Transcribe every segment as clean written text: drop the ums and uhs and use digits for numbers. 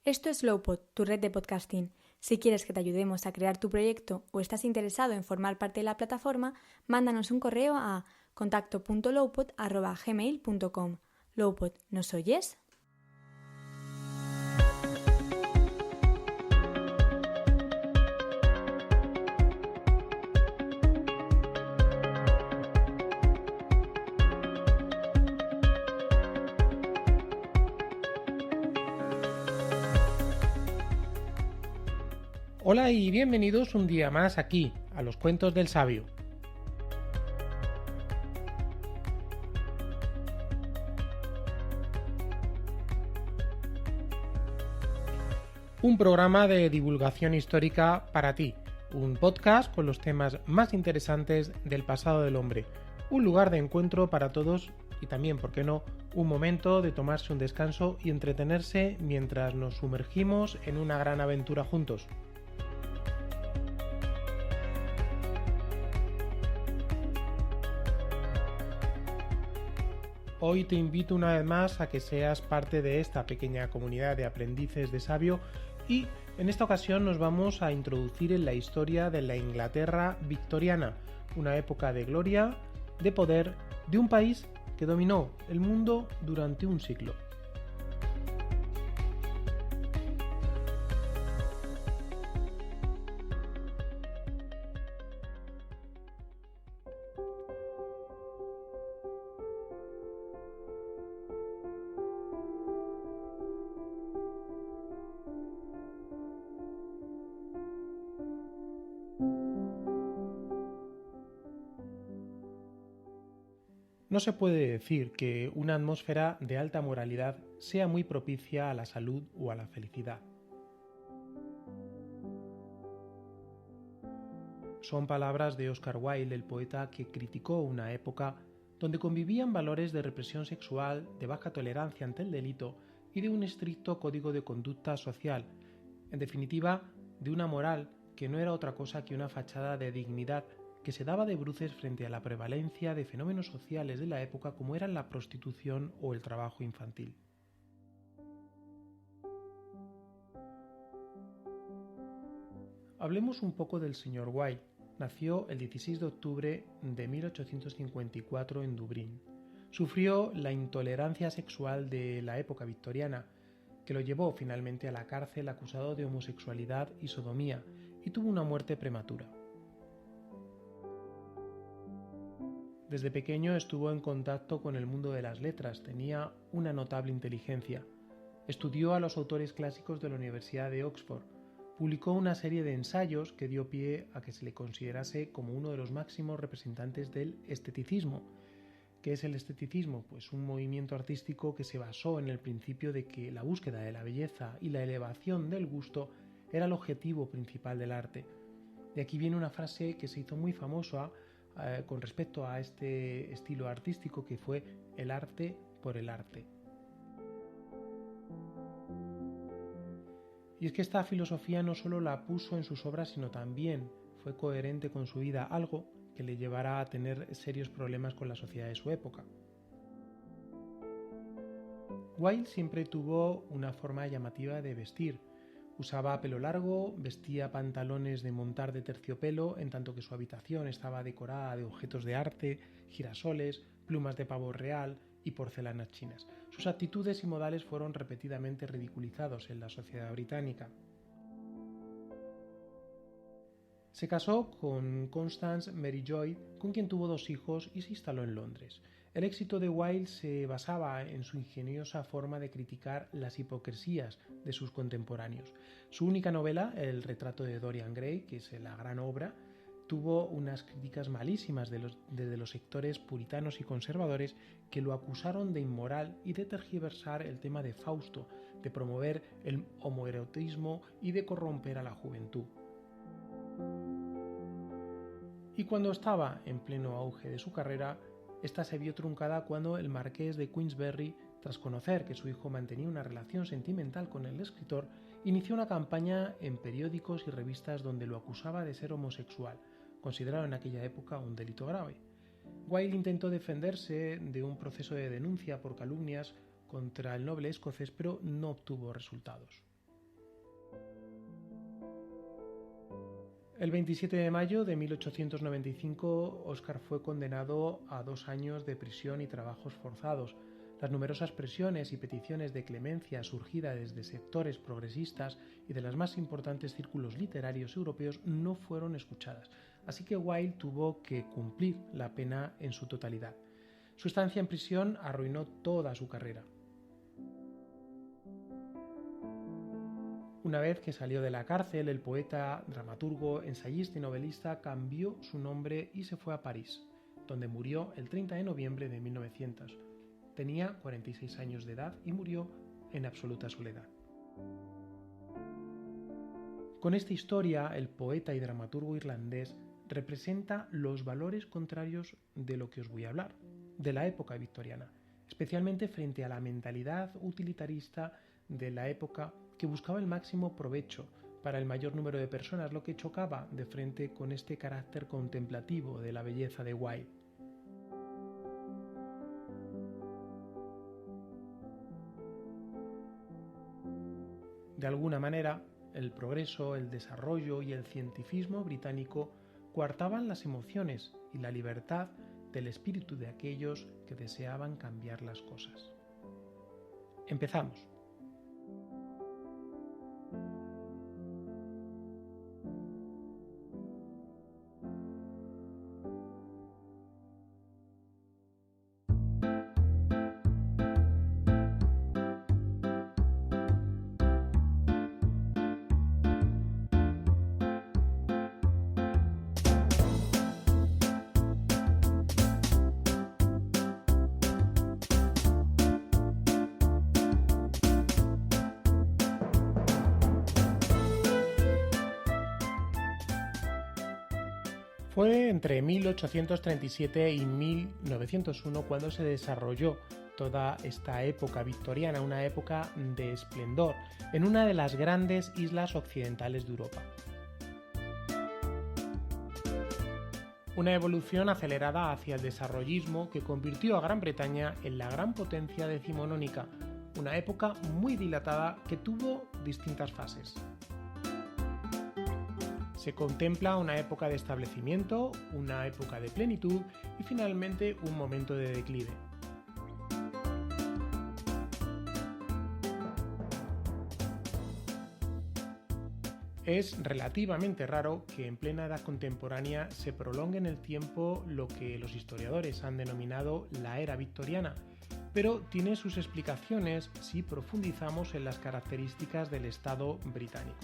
Esto es Slowpod, tu red de podcasting. Si quieres que te ayudemos a crear tu proyecto o estás interesado en formar parte de la plataforma, mándanos un correo a contacto.lowpod@gmail.com. Lowpod, ¿nos oyes? Hola y bienvenidos un día más aquí, a los Cuentos del Sabio. Un programa de divulgación histórica para ti, un podcast con los temas más interesantes del pasado del hombre, un lugar de encuentro para todos y también, ¿por qué no?, un momento de tomarse un descanso y entretenerse mientras nos sumergimos en una gran aventura juntos. Hoy te invito una vez más a que seas parte de esta pequeña comunidad de aprendices de sabio y en esta ocasión nos vamos a introducir en la historia de la Inglaterra victoriana, una época de gloria, de poder, de un país que dominó el mundo durante un siglo. No se puede decir que una atmósfera de alta moralidad sea muy propicia a la salud o a la felicidad. Son palabras de Oscar Wilde, el poeta que criticó una época donde convivían valores de represión sexual, de baja tolerancia ante el delito y de un estricto código de conducta social, en definitiva, de una moral que no era otra cosa que una fachada de dignidad que se daba de bruces frente a la prevalencia de fenómenos sociales de la época como eran la prostitución o el trabajo infantil. Hablemos un poco del señor Wilde. Nació el 16 de octubre de 1854 en Dublín. Sufrió la intolerancia sexual de la época victoriana, que lo llevó finalmente a la cárcel acusado de homosexualidad y sodomía, y tuvo una muerte prematura. Desde pequeño estuvo en contacto con el mundo de las letras, tenía una notable inteligencia. Estudió a los autores clásicos de la Universidad de Oxford, publicó una serie de ensayos que dio pie a que se le considerase como uno de los máximos representantes del esteticismo. ¿Qué es el esteticismo? Pues un movimiento artístico que se basó en el principio de que la búsqueda de la belleza y la elevación del gusto era el objetivo principal del arte. De aquí viene una frase que se hizo muy famosa con respecto a este estilo artístico, que fue el arte por el arte. Y es que esta filosofía no solo la puso en sus obras, sino también fue coherente con su vida, algo que le llevará a tener serios problemas con la sociedad de su época. Wilde siempre tuvo una forma llamativa de vestir. Usaba pelo largo, vestía pantalones de montar de terciopelo, en tanto que su habitación estaba decorada de objetos de arte, girasoles, plumas de pavo real y porcelanas chinas. Sus actitudes y modales fueron repetidamente ridiculizados en la sociedad británica. Se casó con Constance Mary Joy, con quien tuvo 2 hijos y se instaló en Londres. El éxito de Wilde se basaba en su ingeniosa forma de criticar las hipocresías de sus contemporáneos. Su única novela, El retrato de Dorian Gray, que es la gran obra, tuvo unas críticas malísimas desde los sectores puritanos y conservadores que lo acusaron de inmoral y de tergiversar el tema de Fausto, de promover el homoerotismo y de corromper a la juventud. Y cuando estaba en pleno auge de su carrera, esta se vio truncada cuando el marqués de Queensberry, tras conocer que su hijo mantenía una relación sentimental con el escritor, inició una campaña en periódicos y revistas donde lo acusaba de ser homosexual, considerado en aquella época un delito grave. Wilde intentó defenderse de un proceso de denuncia por calumnias contra el noble escocés, pero no obtuvo resultados. El 27 de mayo de 1895, Oscar fue condenado a 2 años de prisión y trabajos forzados. Las numerosas presiones y peticiones de clemencia surgidas desde sectores progresistas y de los más importantes círculos literarios europeos no fueron escuchadas, así que Wilde tuvo que cumplir la pena en su totalidad. Su estancia en prisión arruinó toda su carrera. Una vez que salió de la cárcel, el poeta, dramaturgo, ensayista y novelista cambió su nombre y se fue a París, donde murió el 30 de noviembre de 1900. Tenía 46 años de edad y murió en absoluta soledad. Con esta historia, el poeta y dramaturgo irlandés representa los valores contrarios de lo que os voy a hablar, de la época victoriana, especialmente frente a la mentalidad utilitarista de la época que buscaba el máximo provecho para el mayor número de personas, lo que chocaba de frente con este carácter contemplativo de la belleza de Wilde. De alguna manera, el progreso, el desarrollo y el cientificismo británico coartaban las emociones y la libertad del espíritu de aquellos que deseaban cambiar las cosas. Empezamos. Fue entre 1837 y 1901 cuando se desarrolló toda esta época victoriana, una época de esplendor, en una de las grandes islas occidentales de Europa. Una evolución acelerada hacia el desarrollismo que convirtió a Gran Bretaña en la gran potencia decimonónica, una época muy dilatada que tuvo distintas fases. Se contempla una época de establecimiento, una época de plenitud y finalmente un momento de declive. Es relativamente raro que en plena edad contemporánea se prolongue en el tiempo lo que los historiadores han denominado la era victoriana, pero tiene sus explicaciones si profundizamos en las características del Estado británico.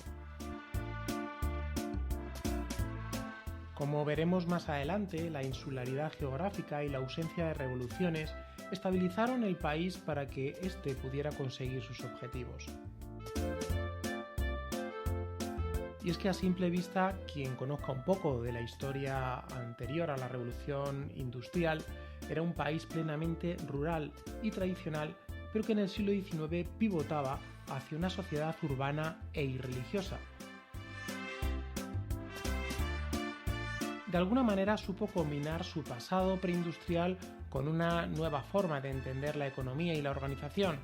Como veremos más adelante, la insularidad geográfica y la ausencia de revoluciones estabilizaron el país para que éste pudiera conseguir sus objetivos. Y es que a simple vista, quien conozca un poco de la historia anterior a la Revolución Industrial, era un país plenamente rural y tradicional, pero que en el siglo XIX pivotaba hacia una sociedad urbana e irreligiosa. De alguna manera supo combinar su pasado preindustrial con una nueva forma de entender la economía y la organización.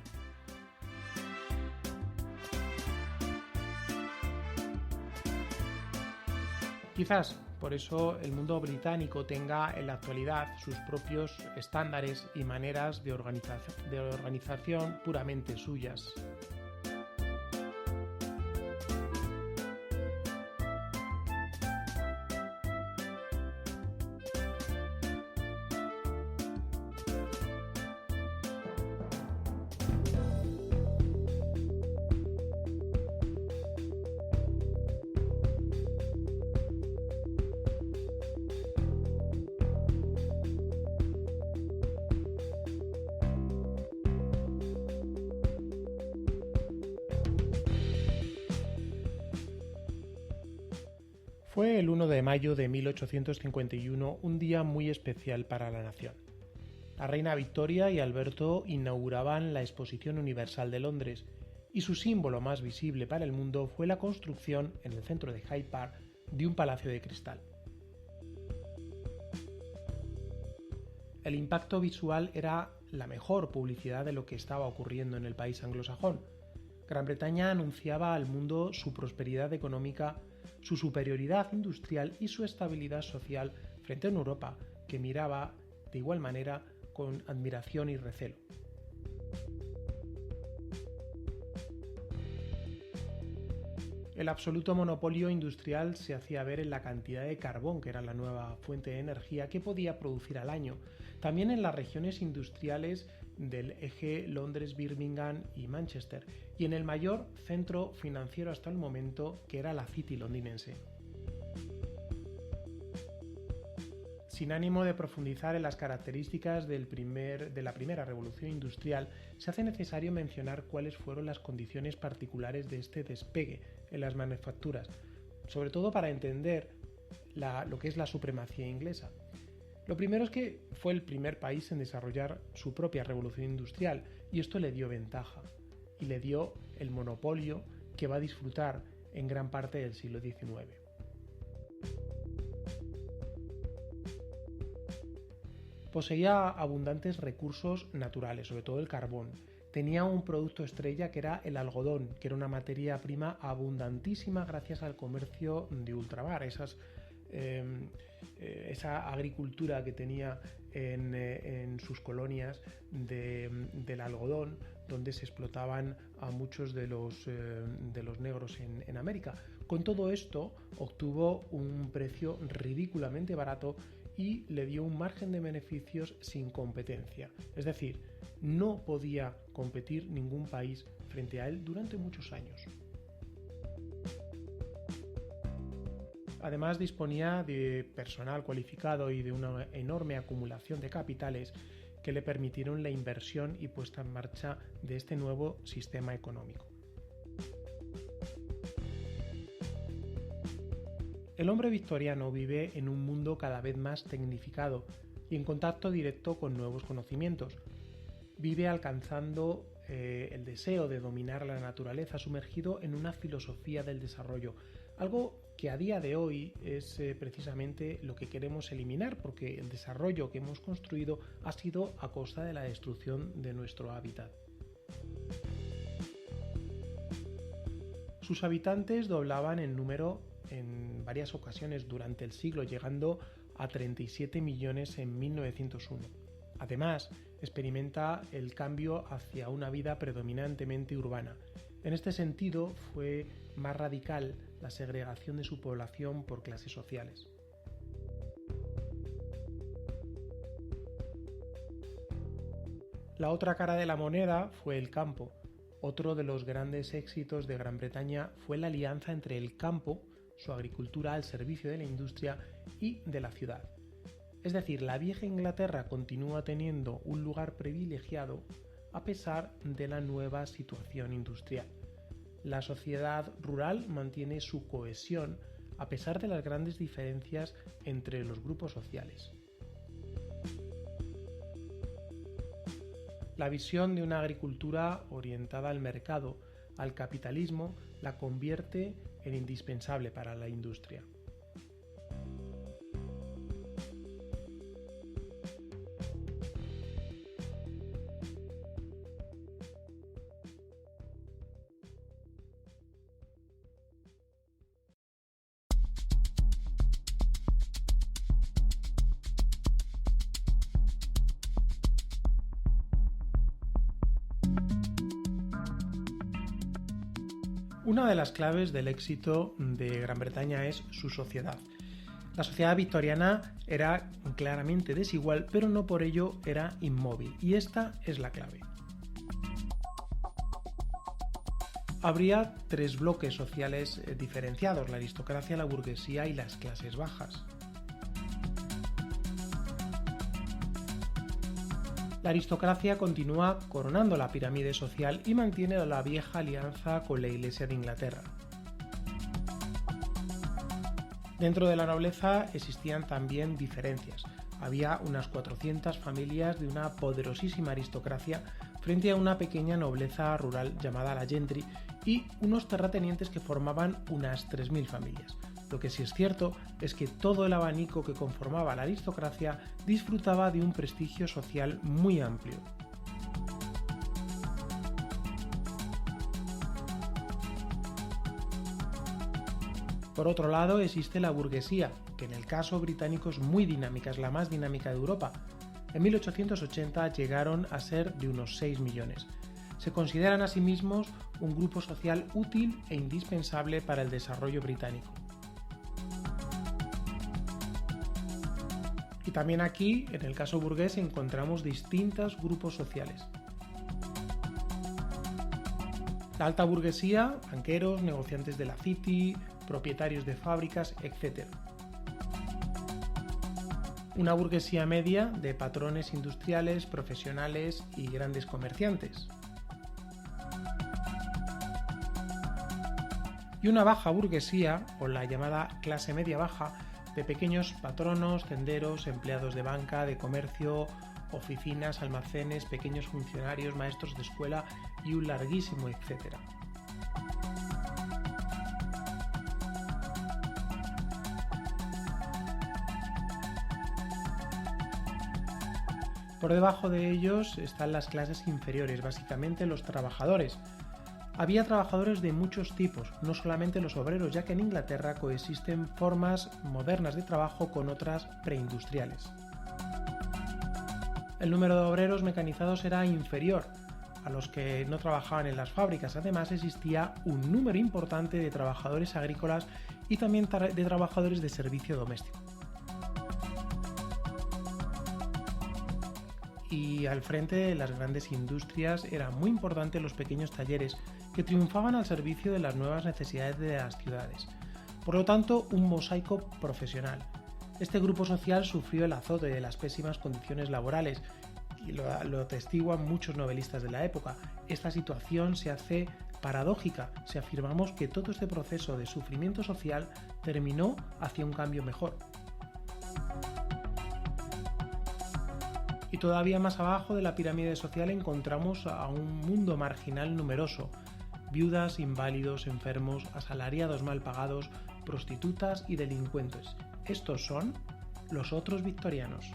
Quizás por eso el mundo británico tenga en la actualidad sus propios estándares y maneras de organización puramente suyas. Fue el 1 de mayo de 1851 un día muy especial para la nación. La reina Victoria y Alberto inauguraban la Exposición Universal de Londres y su símbolo más visible para el mundo fue la construcción en el centro de Hyde Park de un palacio de cristal. El impacto visual era la mejor publicidad de lo que estaba ocurriendo en el país anglosajón. Gran Bretaña anunciaba al mundo su prosperidad económica su superioridad industrial y su estabilidad social frente a una Europa que miraba de igual manera con admiración y recelo. El absoluto monopolio industrial se hacía ver en la cantidad de carbón, que era la nueva fuente de energía que podía producir al año, también en las regiones industriales del eje Londres-Birmingham y Manchester, y en el mayor centro financiero hasta el momento, que era la City londinense. Sin ánimo de profundizar en las características de la primera revolución industrial, se hace necesario mencionar cuáles fueron las condiciones particulares de este despegue en las manufacturas, sobre todo para entender lo que es la supremacía inglesa. Lo primero es que fue el primer país en desarrollar su propia revolución industrial, y esto le dio ventaja, y le dio el monopolio que va a disfrutar en gran parte del siglo XIX. Poseía abundantes recursos naturales, sobre todo el carbón. Tenía un producto estrella que era el algodón, que era una materia prima abundantísima gracias al comercio de ultramar, esa agricultura que tenía en sus colonias del algodón, donde se explotaban a muchos de los negros en América. Con todo esto obtuvo un precio ridículamente barato y le dio un margen de beneficios sin competencia. Es decir, no podía competir ningún país frente a él durante muchos años. Además, disponía de personal cualificado y de una enorme acumulación de capitales que le permitieron la inversión y puesta en marcha de este nuevo sistema económico. El hombre victoriano vive en un mundo cada vez más tecnificado y en contacto directo con nuevos conocimientos. Vive alcanzando el deseo de dominar la naturaleza, sumergido en una filosofía del desarrollo, algo que a día de hoy es precisamente lo que queremos eliminar, porque el desarrollo que hemos construido ha sido a costa de la destrucción de nuestro hábitat. Sus habitantes doblaban en número en varias ocasiones durante el siglo, llegando a 37 millones en 1901. Además, experimenta el cambio hacia una vida predominantemente urbana. En este sentido, fue más radical la segregación de su población por clases sociales. La otra cara de la moneda fue el campo. Otro de los grandes éxitos de Gran Bretaña fue la alianza entre el campo, su agricultura al servicio de la industria, y de la ciudad. Es decir, la vieja Inglaterra continúa teniendo un lugar privilegiado a pesar de la nueva situación industrial. La sociedad rural mantiene su cohesión a pesar de las grandes diferencias entre los grupos sociales. La visión de una agricultura orientada al mercado, al capitalismo, la convierte en indispensable para la industria. Una de las claves del éxito de Gran Bretaña es su sociedad. La sociedad victoriana era claramente desigual, pero no por ello era inmóvil, y esta es la clave. Habría tres bloques sociales diferenciados: la aristocracia, la burguesía y las clases bajas. La aristocracia continúa coronando la pirámide social y mantiene la vieja alianza con la Iglesia de Inglaterra. Dentro de la nobleza existían también diferencias. Había unas 400 familias de una poderosísima aristocracia frente a una pequeña nobleza rural llamada la gentry y unos terratenientes que formaban unas 3.000 familias. Lo que sí es cierto es que todo el abanico que conformaba la aristocracia disfrutaba de un prestigio social muy amplio. Por otro lado, existe la burguesía, que en el caso británico es muy dinámica, es la más dinámica de Europa. En 1880 llegaron a ser de unos 6 millones. Se consideran a sí mismos un grupo social útil e indispensable para el desarrollo británico. Y también aquí, en el caso burgués, encontramos distintos grupos sociales. La alta burguesía, banqueros, negociantes de la City, propietarios de fábricas, etc. Una burguesía media de patrones industriales, profesionales y grandes comerciantes. Y una baja burguesía, o la llamada clase media baja, de pequeños patronos, tenderos, empleados de banca, de comercio, oficinas, almacenes, pequeños funcionarios, maestros de escuela y un larguísimo etcétera. Por debajo de ellos están las clases inferiores, básicamente los trabajadores. Había trabajadores de muchos tipos, no solamente los obreros, ya que en Inglaterra coexisten formas modernas de trabajo con otras preindustriales. El número de obreros mecanizados era inferior a los que no trabajaban en las fábricas. Además, existía un número importante de trabajadores agrícolas y también de trabajadores de servicio doméstico. Y al frente de las grandes industrias eran muy importantes los pequeños talleres que triunfaban al servicio de las nuevas necesidades de las ciudades. Por lo tanto, un mosaico profesional. Este grupo social sufrió el azote de las pésimas condiciones laborales y lo atestiguan muchos novelistas de la época. Esta situación se hace paradójica si afirmamos que todo este proceso de sufrimiento social terminó hacia un cambio mejor. Y todavía más abajo de la pirámide social encontramos a un mundo marginal numeroso: viudas, inválidos, enfermos, asalariados mal pagados, prostitutas y delincuentes. Estos son los otros victorianos.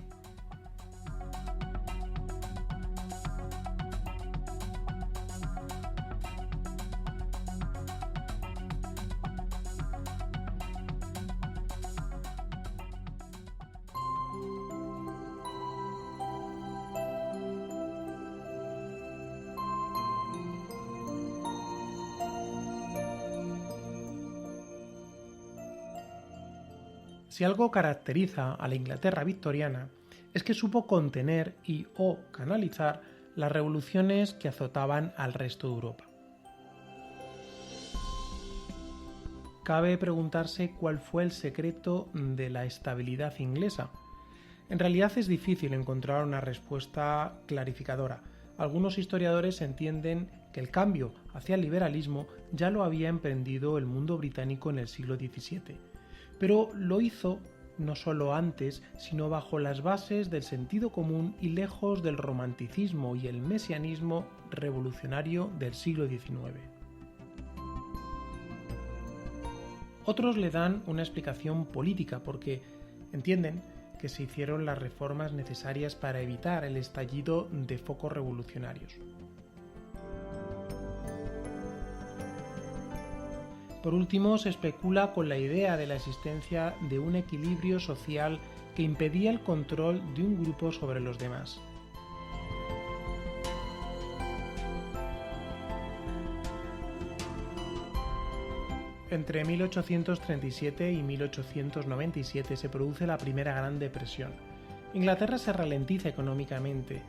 Si algo caracteriza a la Inglaterra victoriana es que supo contener o canalizar las revoluciones que azotaban al resto de Europa. Cabe preguntarse cuál fue el secreto de la estabilidad inglesa. En realidad es difícil encontrar una respuesta clarificadora. Algunos historiadores entienden que el cambio hacia el liberalismo ya lo había emprendido el mundo británico en el siglo XVII. Pero lo hizo no solo antes, sino bajo las bases del sentido común y lejos del romanticismo y el mesianismo revolucionario del siglo XIX. Otros le dan una explicación política porque entienden que se hicieron las reformas necesarias para evitar el estallido de focos revolucionarios. Por último, se especula con la idea de la existencia de un equilibrio social que impedía el control de un grupo sobre los demás. Entre 1837 y 1897 se produce la Primera Gran Depresión. Inglaterra se ralentiza económicamente.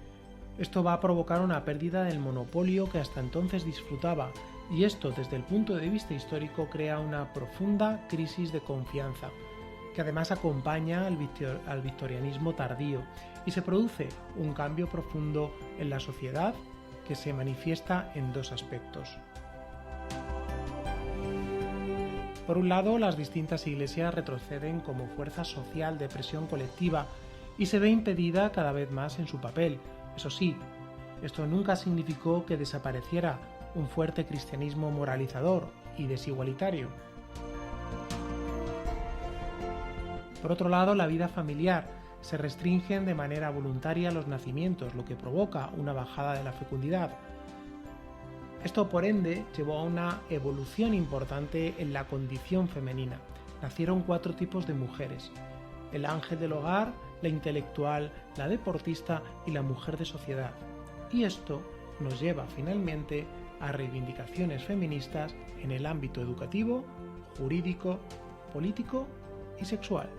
Esto va a provocar una pérdida del monopolio que hasta entonces disfrutaba, y esto, desde el punto de vista histórico, crea una profunda crisis de confianza, que además acompaña al victorianismo tardío, y se produce un cambio profundo en la sociedad que se manifiesta en dos aspectos. Por un lado, las distintas iglesias retroceden como fuerza social de presión colectiva y se ve impedida cada vez más en su papel. Eso sí, esto nunca significó que desapareciera un fuerte cristianismo moralizador y desigualitario. Por otro lado, la vida familiar se restringen de manera voluntaria los nacimientos, lo que provoca una bajada de la fecundidad. Esto, por ende, llevó a una evolución importante en la condición femenina. nacieron 4 tipos de mujeres: el ángel del hogar, la intelectual, la deportista y la mujer de sociedad. Y esto nos lleva finalmente a reivindicaciones feministas en el ámbito educativo, jurídico, político y sexual.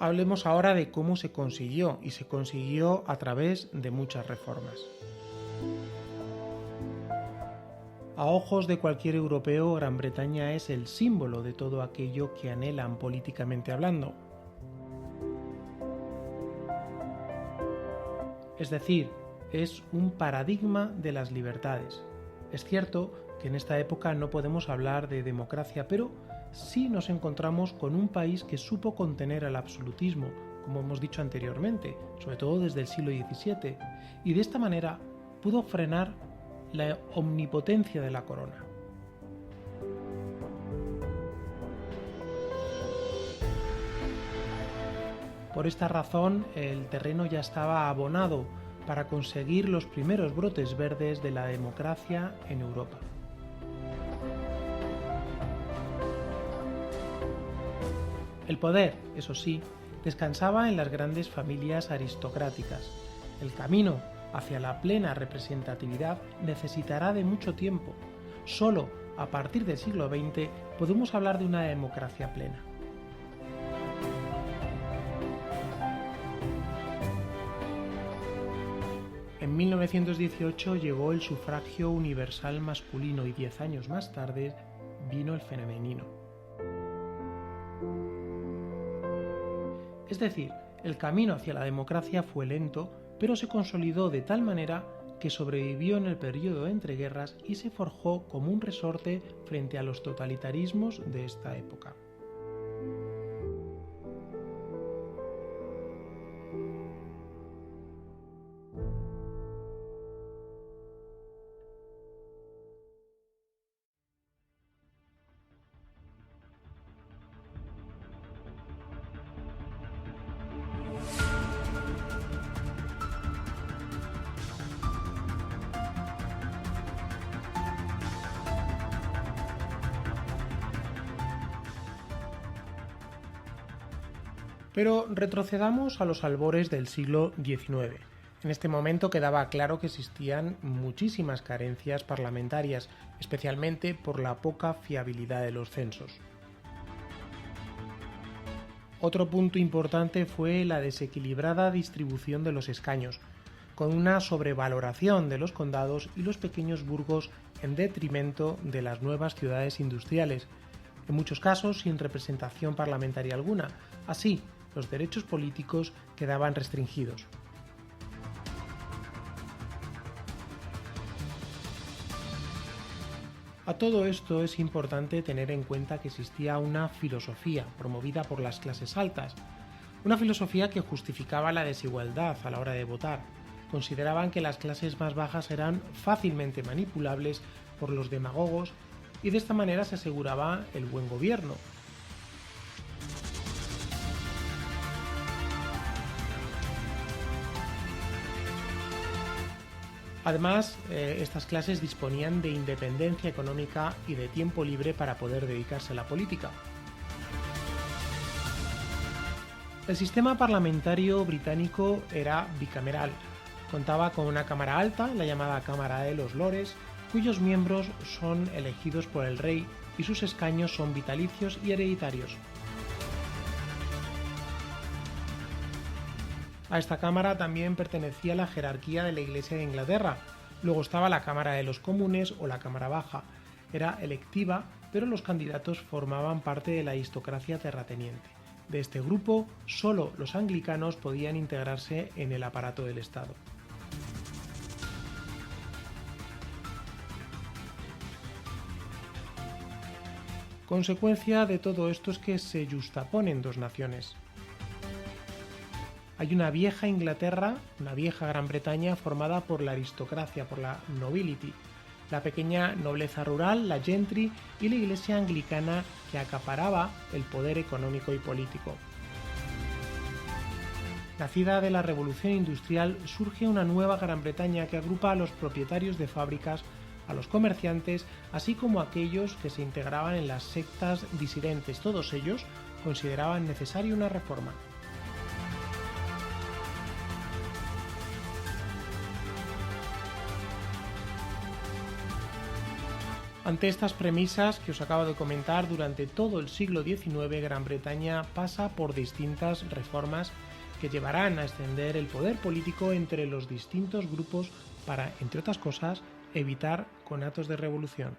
Hablemos ahora de cómo se consiguió, y se consiguió a través de muchas reformas. A ojos de cualquier europeo, Gran Bretaña es el símbolo de todo aquello que anhelan políticamente hablando. Es decir, es un paradigma de las libertades. Es cierto que en esta época no podemos hablar de democracia, pero sí nos encontramos con un país que supo contener al absolutismo, como hemos dicho anteriormente, sobre todo desde el siglo XVII, y de esta manera pudo frenar la omnipotencia de la corona. Por esta razón, el terreno ya estaba abonado para conseguir los primeros brotes verdes de la democracia en Europa. El poder, eso sí, descansaba en las grandes familias aristocráticas. El camino hacia la plena representatividad necesitará de mucho tiempo. Solo a partir del siglo XX podemos hablar de una democracia plena. En 1918 llegó el sufragio universal masculino y 10 años más tarde vino el femenino. Es decir, el camino hacia la democracia fue lento, pero se consolidó de tal manera que sobrevivió en el periodo de entreguerras y se forjó como un resorte frente a los totalitarismos de esta época. Pero retrocedamos a los albores del siglo XIX. En este momento quedaba claro que existían muchísimas carencias parlamentarias, especialmente por la poca fiabilidad de los censos. Otro punto importante fue la desequilibrada distribución de los escaños, con una sobrevaloración de los condados y los pequeños burgos en detrimento de las nuevas ciudades industriales, en muchos casos sin representación parlamentaria alguna. Así, los derechos políticos quedaban restringidos. A todo esto es importante tener en cuenta que existía una filosofía promovida por las clases altas, una filosofía que justificaba la desigualdad a la hora de votar. Consideraban que las clases más bajas eran fácilmente manipulables por los demagogos y de esta manera se aseguraba el buen gobierno. Además, estas clases disponían de independencia económica y de tiempo libre para poder dedicarse a la política. El sistema parlamentario británico era bicameral. Contaba con una cámara alta, la llamada Cámara de los Lores, cuyos miembros son elegidos por el rey y sus escaños son vitalicios y hereditarios. A esta cámara también pertenecía la jerarquía de la Iglesia de Inglaterra. Luego estaba la Cámara de los Comunes o la Cámara Baja. Era electiva, pero los candidatos formaban parte de la aristocracia terrateniente. De este grupo, solo los anglicanos podían integrarse en el aparato del Estado. Consecuencia de todo esto es que se yuxtaponen dos naciones. Hay una vieja Inglaterra, una vieja Gran Bretaña formada por la aristocracia, por la nobility, la pequeña nobleza rural, la gentry y la iglesia anglicana que acaparaba el poder económico y político. Nacida de la Revolución Industrial, surge una nueva Gran Bretaña que agrupa a los propietarios de fábricas, a los comerciantes, así como a aquellos que se integraban en las sectas disidentes. Todos ellos consideraban necesaria una reforma. Ante estas premisas que os acabo de comentar, durante todo el siglo XIX Gran Bretaña pasa por distintas reformas que llevarán a extender el poder político entre los distintos grupos para, entre otras cosas, evitar conatos de revolución.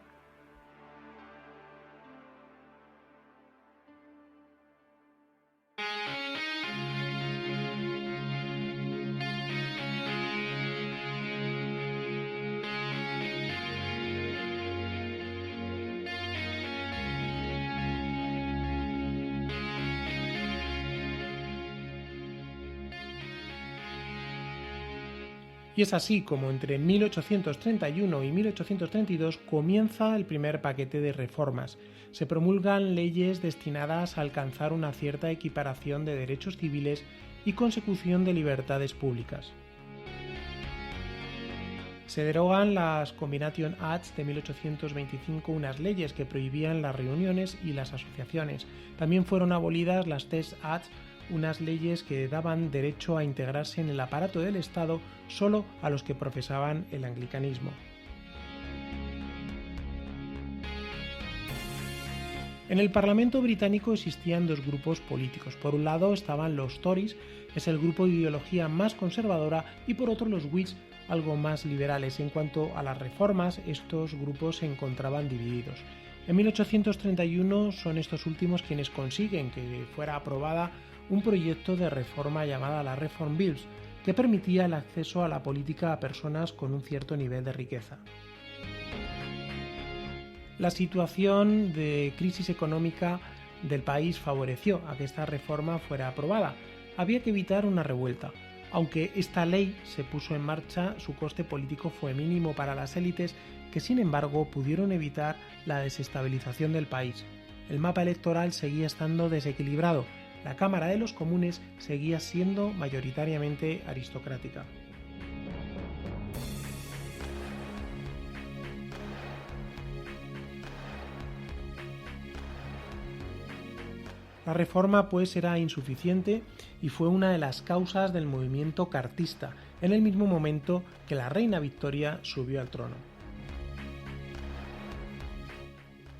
Y es así como entre 1831 y 1832 comienza el primer paquete de reformas. Se promulgan leyes destinadas a alcanzar una cierta equiparación de derechos civiles y consecución de libertades públicas. Se derogan las Combination Acts de 1825, unas leyes que prohibían las reuniones y las asociaciones. También fueron abolidas las Test Acts, unas leyes que daban derecho a integrarse en el aparato del Estado solo a los que profesaban el anglicanismo. En el Parlamento británico existían dos grupos políticos. Por un lado estaban los Tories, es el grupo de ideología más conservadora, y por otro los Whigs, algo más liberales. En cuanto a las reformas, estos grupos se encontraban divididos. En 1831 son estos últimos quienes consiguen que fuera aprobada un proyecto de reforma llamada la Reform Bills, que permitía el acceso a la política a personas con un cierto nivel de riqueza. La situación de crisis económica del país favoreció a que esta reforma fuera aprobada. Había que evitar una revuelta. Aunque esta ley se puso en marcha, su coste político fue mínimo para las élites, que sin embargo pudieron evitar la desestabilización del país. El mapa electoral seguía estando desequilibrado. La Cámara de los Comunes seguía siendo mayoritariamente aristocrática. La reforma pues era insuficiente y fue una de las causas del movimiento cartista, en el mismo momento que la reina Victoria subió al trono.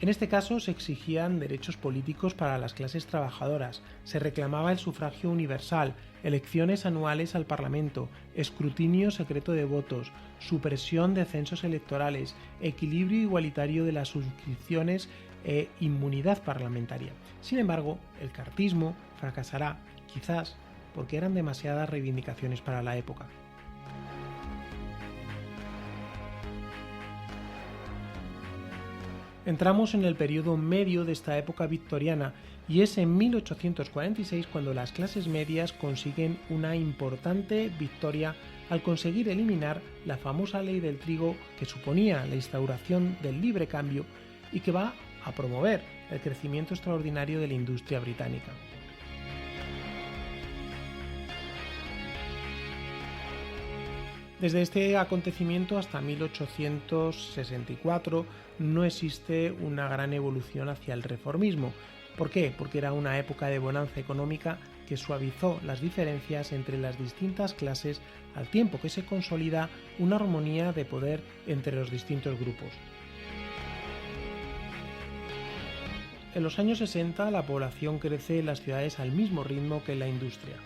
En este caso se exigían derechos políticos para las clases trabajadoras, se reclamaba el sufragio universal, elecciones anuales al Parlamento, escrutinio secreto de votos, supresión de censos electorales, equilibrio igualitario de las suscripciones e inmunidad parlamentaria. Sin embargo, el cartismo fracasará, quizás porque eran demasiadas reivindicaciones para la época. Entramos en el periodo medio de esta época victoriana y es en 1846 cuando las clases medias consiguen una importante victoria al conseguir eliminar la famosa ley del trigo que suponía la instauración del libre cambio y que va a promover el crecimiento extraordinario de la industria británica. Desde este acontecimiento hasta 1864 no existe una gran evolución hacia el reformismo. ¿Por qué? Porque era una época de bonanza económica que suavizó las diferencias entre las distintas clases al tiempo que se consolida una armonía de poder entre los distintos grupos. En los años 60 la población crece en las ciudades al mismo ritmo que la industria.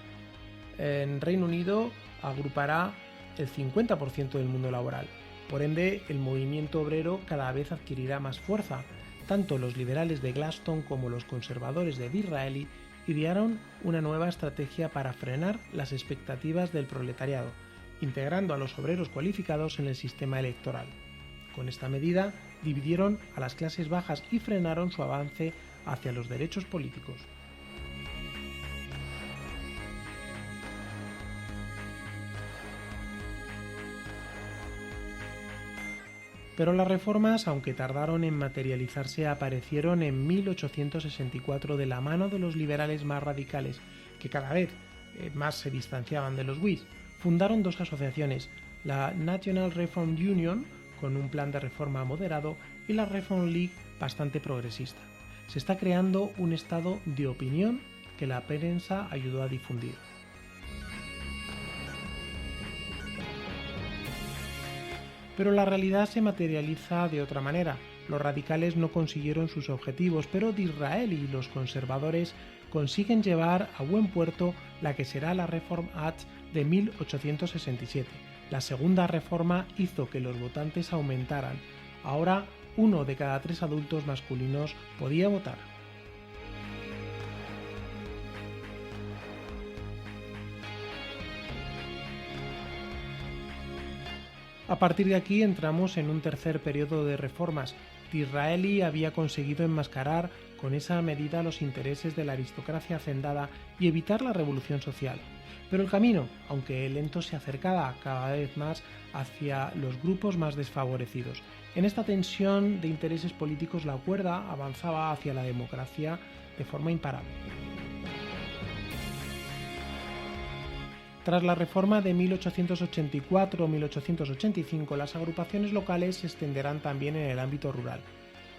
En Reino Unido agrupará el 50% del mundo laboral. Por ende, el movimiento obrero cada vez adquirirá más fuerza. Tanto los liberales de Gladstone como los conservadores de Disraeli idearon una nueva estrategia para frenar las expectativas del proletariado, integrando a los obreros cualificados en el sistema electoral. Con esta medida, dividieron a las clases bajas y frenaron su avance hacia los derechos políticos. Pero las reformas, aunque tardaron en materializarse, aparecieron en 1864 de la mano de los liberales más radicales, que cada vez más se distanciaban de los Whigs. Fundaron dos asociaciones, la National Reform Union, con un plan de reforma moderado, y la Reform League, bastante progresista. Se está creando un estado de opinión que la prensa ayudó a difundir. Pero la realidad se materializa de otra manera. Los radicales no consiguieron sus objetivos, pero Disraeli y los conservadores consiguen llevar a buen puerto la que será la Reform Act de 1867. La segunda reforma hizo que los votantes aumentaran. Ahora, 1 de cada 3 adultos masculinos podía votar. A partir de aquí entramos en un tercer periodo de reformas. Disraeli había conseguido enmascarar con esa medida los intereses de la aristocracia hacendada y evitar la revolución social. Pero el camino, aunque lento, se acercaba cada vez más hacia los grupos más desfavorecidos. En esta tensión de intereses políticos, la cuerda avanzaba hacia la democracia de forma imparable. Tras la reforma de 1884-1885, las agrupaciones locales se extenderán también en el ámbito rural,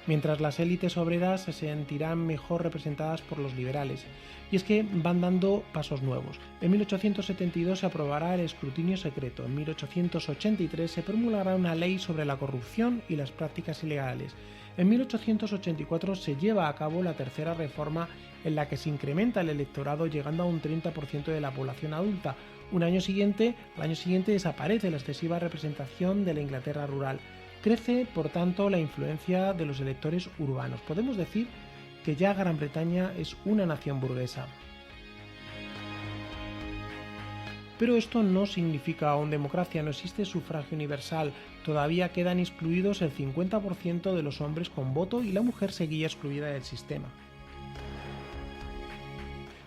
mientras las élites obreras se sentirán mejor representadas por los liberales. Y es que van dando pasos nuevos. En 1872 se aprobará el escrutinio secreto. En 1883 se promulgará una ley sobre la corrupción y las prácticas ilegales. En 1884 se lleva a cabo la tercera reforma, en la que se incrementa el electorado llegando a un 30% de la población adulta. Al año siguiente desaparece la excesiva representación de la Inglaterra rural. Crece, por tanto, la influencia de los electores urbanos. Podemos decir que ya Gran Bretaña es una nación burguesa. Pero esto no significa aún democracia, no existe sufragio universal, todavía quedan excluidos el 50% de los hombres con voto y la mujer seguía excluida del sistema.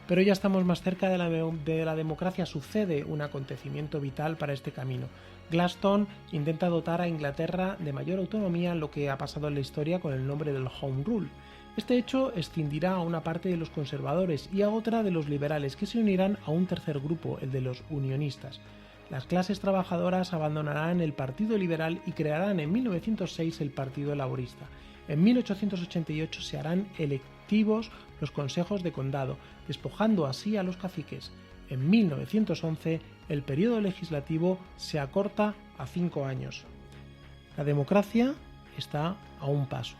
Pero ya estamos más cerca de la democracia. Sucede un acontecimiento vital para este camino. Gladstone intenta dotar a Inglaterra de mayor autonomía, lo que ha pasado en la historia con el nombre del Home Rule. Este hecho escindirá a una parte de los conservadores y a otra de los liberales, que se unirán a un tercer grupo, el de los unionistas. Las clases trabajadoras abandonarán el Partido Liberal y crearán en 1906 el Partido Laborista. En 1888 se harán electivos los consejos de condado, despojando así a los caciques. En 1911 el periodo legislativo se acorta a 5 años. La democracia está a un paso.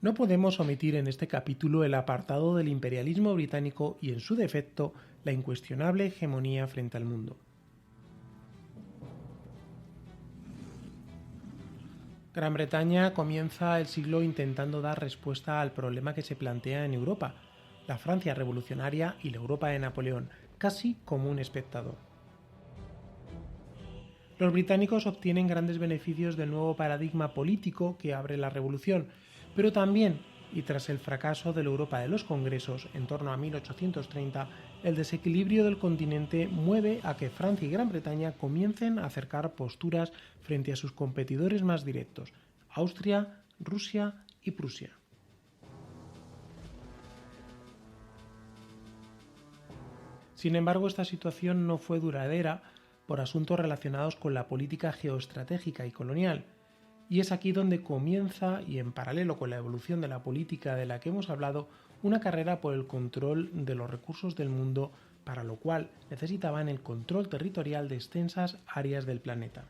No podemos omitir en este capítulo el apartado del imperialismo británico y, en su defecto, la incuestionable hegemonía frente al mundo. Gran Bretaña comienza el siglo intentando dar respuesta al problema que se plantea en Europa, la Francia revolucionaria y la Europa de Napoleón, casi como un espectador. Los británicos obtienen grandes beneficios del nuevo paradigma político que abre la revolución, pero también, y tras el fracaso de la Europa de los Congresos en torno a 1830, el desequilibrio del continente mueve a que Francia y Gran Bretaña comiencen a acercar posturas frente a sus competidores más directos, Austria, Rusia y Prusia. Sin embargo, esta situación no fue duradera por asuntos relacionados con la política geoestratégica y colonial. Y es aquí donde comienza, y en paralelo con la evolución de la política de la que hemos hablado, una carrera por el control de los recursos del mundo, para lo cual necesitaban el control territorial de extensas áreas del planeta.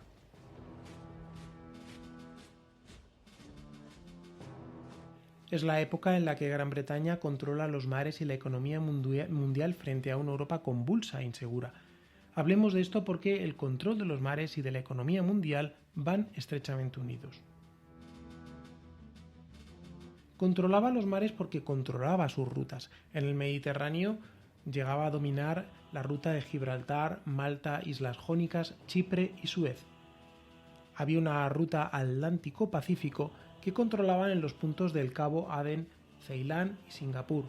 Es la época en la que Gran Bretaña controla los mares y la economía mundial frente a una Europa convulsa e insegura. Hablemos de esto porque el control de los mares y de la economía mundial van estrechamente unidos. Controlaba los mares porque controlaba sus rutas. En el Mediterráneo llegaba a dominar la ruta de Gibraltar, Malta, Islas Jónicas, Chipre y Suez. Había una ruta Atlántico-Pacífico que controlaban en los puntos del Cabo Aden, Ceilán y Singapur.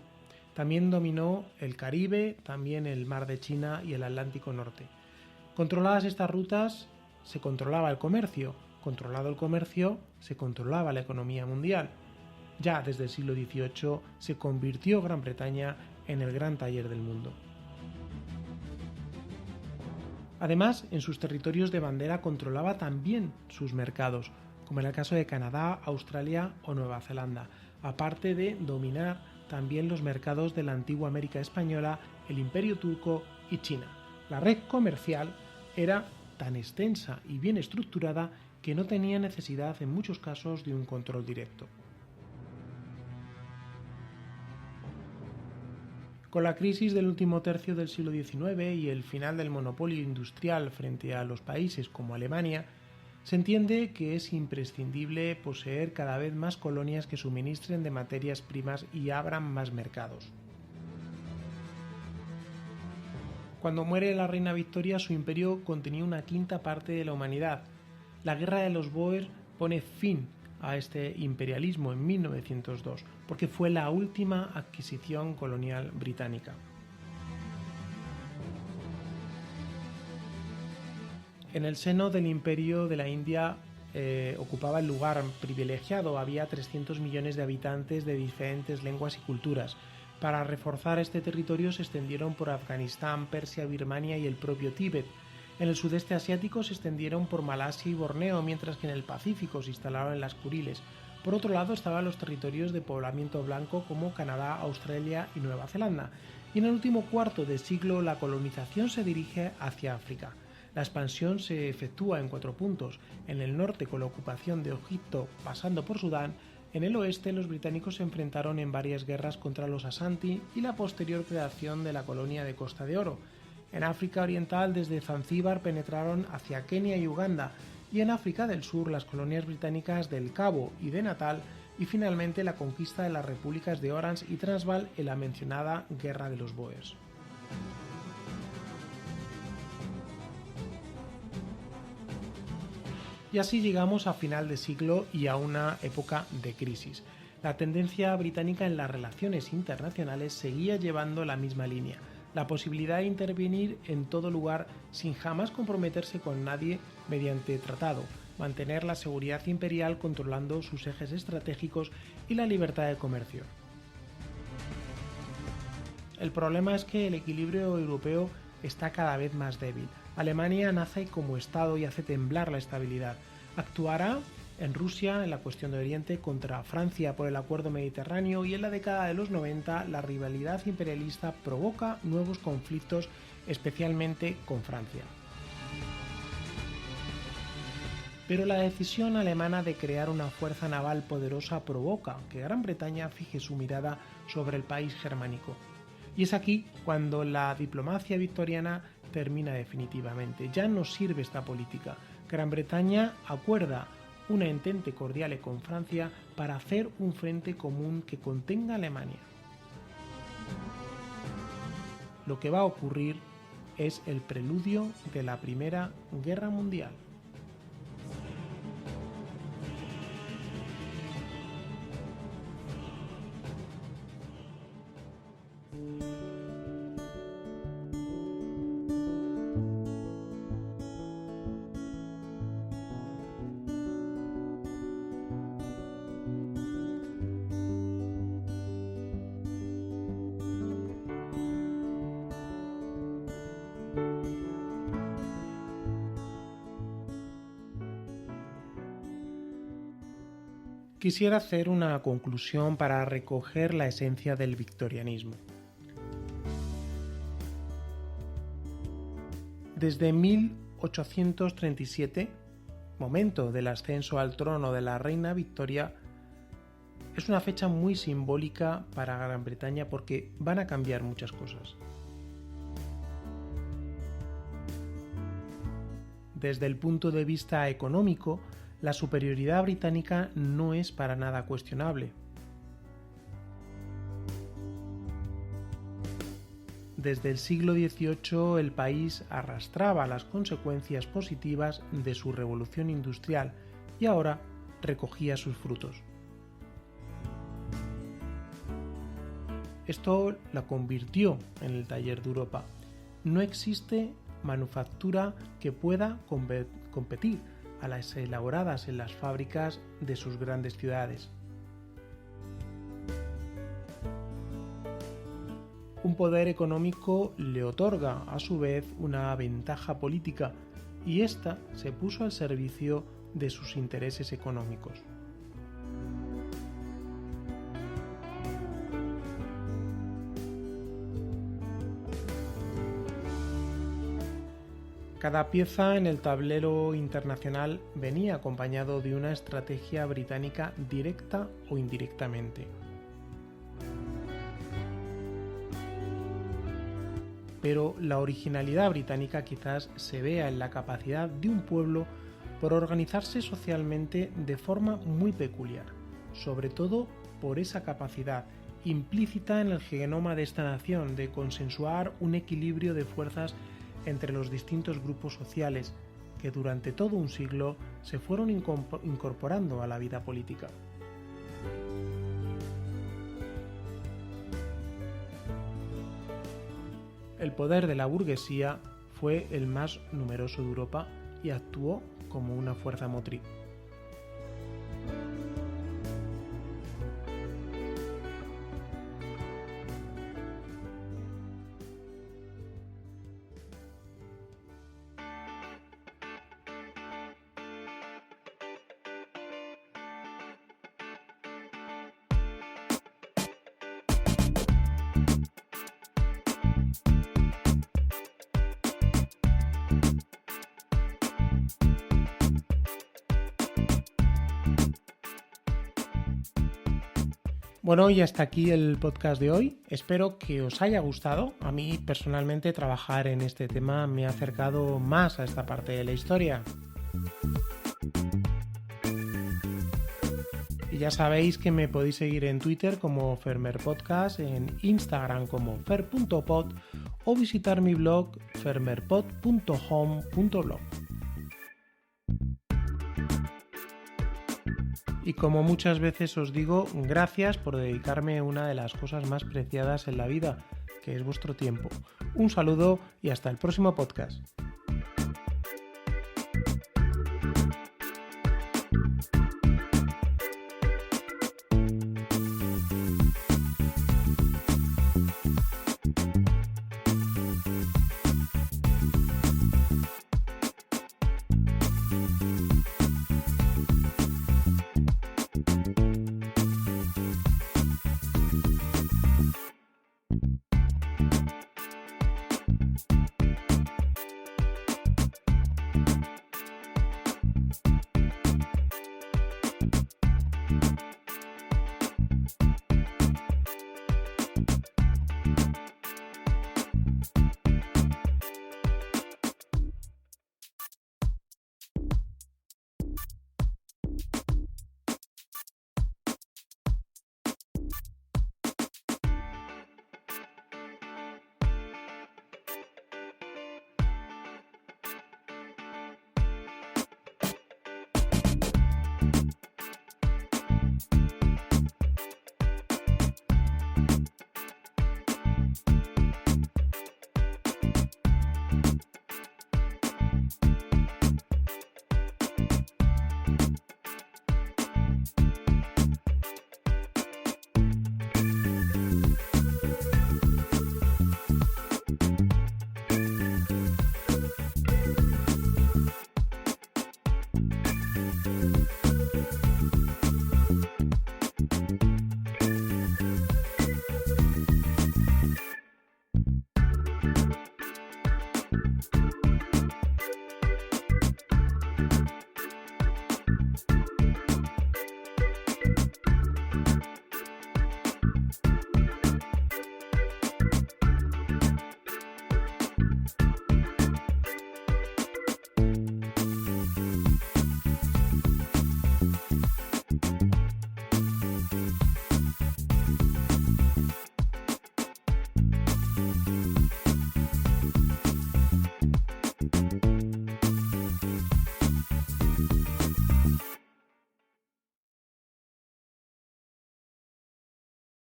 También dominó el Caribe, también el Mar de China y el Atlántico Norte. Controladas estas rutas, se controlaba el comercio. Controlado el comercio, se controlaba la economía mundial. Ya desde el siglo XVIII se convirtió Gran Bretaña en el gran taller del mundo. Además, en sus territorios de bandera controlaba también sus mercados, como en el caso de Canadá, Australia o Nueva Zelanda, aparte de dominar también los mercados de la antigua América española, el Imperio turco y China. La red comercial era tan extensa y bien estructurada que no tenía necesidad en muchos casos de un control directo. Con la crisis del último tercio del siglo XIX y el final del monopolio industrial frente a los países como Alemania, se entiende que es imprescindible poseer cada vez más colonias que suministren de materias primas y abran más mercados. Cuando muere la reina Victoria, su imperio contenía una quinta parte de la humanidad. La Guerra de los Bóers pone fin a este imperialismo en 1902, porque fue la última adquisición colonial británica. En el seno del Imperio de la India ocupaba el lugar privilegiado. Había 300 millones de habitantes de diferentes lenguas y culturas. Para reforzar este territorio se extendieron por Afganistán, Persia, Birmania y el propio Tíbet. En el sudeste asiático se extendieron por Malasia y Borneo, mientras que en el Pacífico se instalaron en las Kuriles. Por otro lado estaban los territorios de poblamiento blanco como Canadá, Australia y Nueva Zelanda. Y en el último cuarto de siglo la colonización se dirige hacia África. La expansión se efectúa en 4 puntos: en el norte con la ocupación de Egipto pasando por Sudán, en el oeste los británicos se enfrentaron en varias guerras contra los Asanti y la posterior creación de la colonia de Costa de Oro. En África Oriental desde Zanzíbar penetraron hacia Kenia y Uganda, y en África del Sur las colonias británicas del Cabo y de Natal, y finalmente la conquista de las repúblicas de Orange y Transvaal en la mencionada Guerra de los Bóers. Y así llegamos a final de siglo y a una época de crisis. La tendencia británica en las relaciones internacionales seguía llevando la misma línea: la posibilidad de intervenir en todo lugar sin jamás comprometerse con nadie mediante tratado, mantener la seguridad imperial controlando sus ejes estratégicos y la libertad de comercio. El problema es que el equilibrio europeo está cada vez más débil. Alemania nace como Estado y hace temblar la estabilidad. Actuará en Rusia en la cuestión de Oriente, contra Francia por el acuerdo mediterráneo, y en la década de los 90 la rivalidad imperialista provoca nuevos conflictos, especialmente con Francia. Pero la decisión alemana de crear una fuerza naval poderosa provoca que Gran Bretaña fije su mirada sobre el país germánico. Y es aquí cuando la diplomacia victoriana termina definitivamente. Ya no sirve esta política. Gran Bretaña acuerda una entente cordial con Francia para hacer un frente común que contenga a Alemania. Lo que va a ocurrir es el preludio de la Primera Guerra Mundial. Quisiera hacer una conclusión para recoger la esencia del victorianismo. Desde 1837, momento del ascenso al trono de la reina Victoria, es una fecha muy simbólica para Gran Bretaña porque van a cambiar muchas cosas. Desde el punto de vista económico, la superioridad británica no es para nada cuestionable. desde el siglo XVIII el país arrastraba las consecuencias positivas de su revolución industrial y ahora recogía sus frutos. Esto la convirtió en el taller de Europa. No existe manufactura que pueda competir a las elaboradas en las fábricas de sus grandes ciudades. Un poder económico le otorga a su vez una ventaja política y ésta se puso al servicio de sus intereses económicos. Cada pieza en el tablero internacional venía acompañado de una estrategia británica directa o indirectamente. Pero la originalidad británica quizás se vea en la capacidad de un pueblo por organizarse socialmente de forma muy peculiar, sobre todo por esa capacidad implícita en el genoma de esta nación de consensuar un equilibrio de fuerzas entre los distintos grupos sociales que durante todo un siglo se fueron incorporando a la vida política. El poder de la burguesía fue el más numeroso de Europa y actuó como una fuerza motriz. Bueno, y hasta aquí el podcast de hoy. Espero que os haya gustado. A mí personalmente trabajar en este tema me ha acercado más a esta parte de la historia. Y ya sabéis que me podéis seguir en Twitter como FermerPodcast, en Instagram como fer.pod o visitar mi blog fermerpod.home.blog. Y como muchas veces os digo, gracias por dedicarme una de las cosas más preciadas en la vida, que es vuestro tiempo. Un saludo y hasta el próximo podcast.